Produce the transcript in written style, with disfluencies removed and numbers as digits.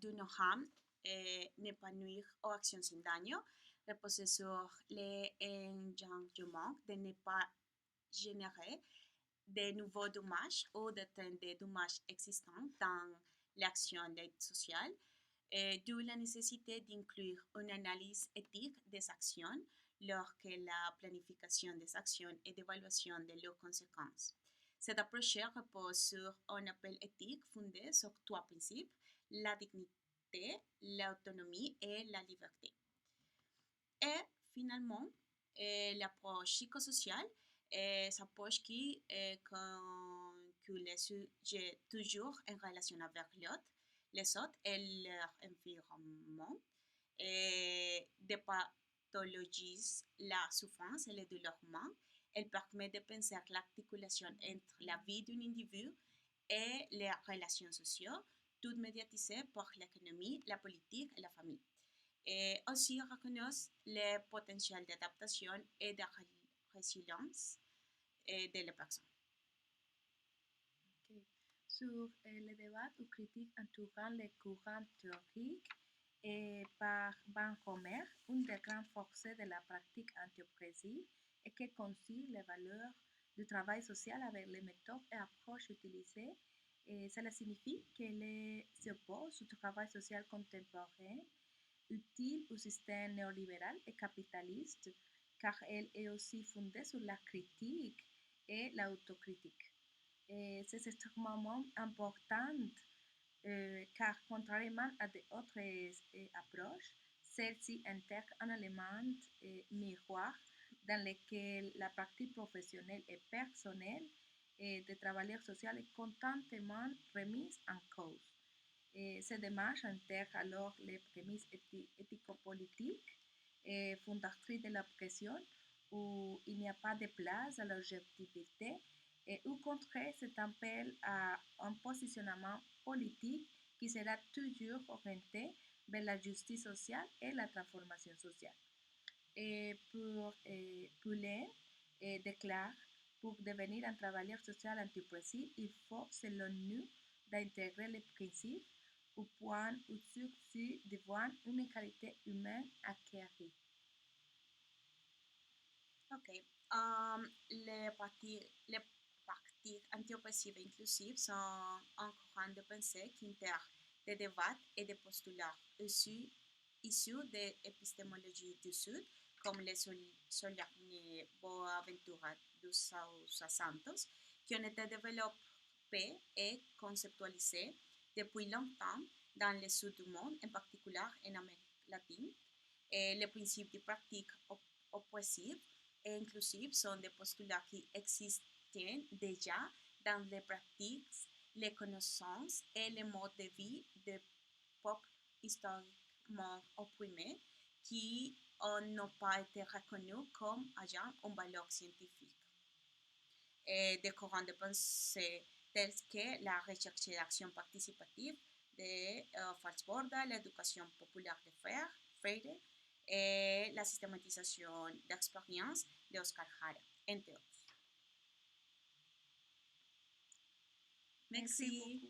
d'une âme n'épanouir aux actions sin daño repose sur l'engagement de ne pas générer de nouveaux dommages ou d'atteindre des dommages existants dans l'action d'aide sociale, d'où la nécessité d'inclure une analyse éthique des actions lors que la planification des actions et d'évaluation de leurs conséquences. Cette approche repose sur un appel éthique fondé sur trois principes: la dignité, l'autonomie et la liberté. Et finalement, l'approche psychosociale s'approche qui que les sujets toujours en relation avec l'autre, les autres et leur environnement, et dépathologise la souffrance et le douleur humain. Elle permet de penser l'articulation entre la vie d'un individu et les relations sociales, toutes médiatisées par l'économie, la politique et la famille. Et aussi reconnaît le potentiel d'adaptation et de résilience de la personne. Okay. Sur le débat ou critique entourant les courants théoriques et par Van Homer, une des grandes forces de la pratique anthropologie est que concilie les valeurs du travail social avec les méthodes et approches utilisées. Et cela signifie qu'elle s'oppose au travail social contemporain utile au système néolibéral et capitaliste, car elle est aussi fondée sur la critique et l'autocritique. Et c'est extrêmement important car contrairement à d'autres approches, celle-ci intègre un élément miroir dans lequel la pratique professionnelle et personnelle des travailleurs sociaux est constamment remise en cause. Et cette démarche intègre alors les prémices éthico-politiques et fondatrices de l'oppression où il n'y a pas de place à l'objectivité et au contraire c'est appel à un positionnement politique qui sera toujours orienté vers la justice sociale et la transformation sociale. Et pour Poulain déclare, pour devenir un travailleur social antioppressif, il faut, selon nous, d'intégrer les principes au point où ceux-ci devant une égalité humaine acquérie. Ok. Les pratiques anthropopathiques inclusives sont un courant de pensée qui intègre des débats et des postulats issus de l'épistémologie du Sud, comme les Soliani Boaventura dos Santos, qui ont été développés et conceptualisés depuis longtemps dans le sud du monde, en particulier en Amérique latine. Et les principes de pratique oppressive et inclusive sont des postulats qui existent déjà dans les pratiques, les connaissances et les modes de vie des peuples historiquement opprimés qui n'ont pas été reconnus comme ayant une valeur scientifique. Et des courants de pensée tels que la recherche d'action participative de Falsborda, l'éducation populaire de Freire et la systématisation d'expériences d'Oscar Jara, entre autres. Merci.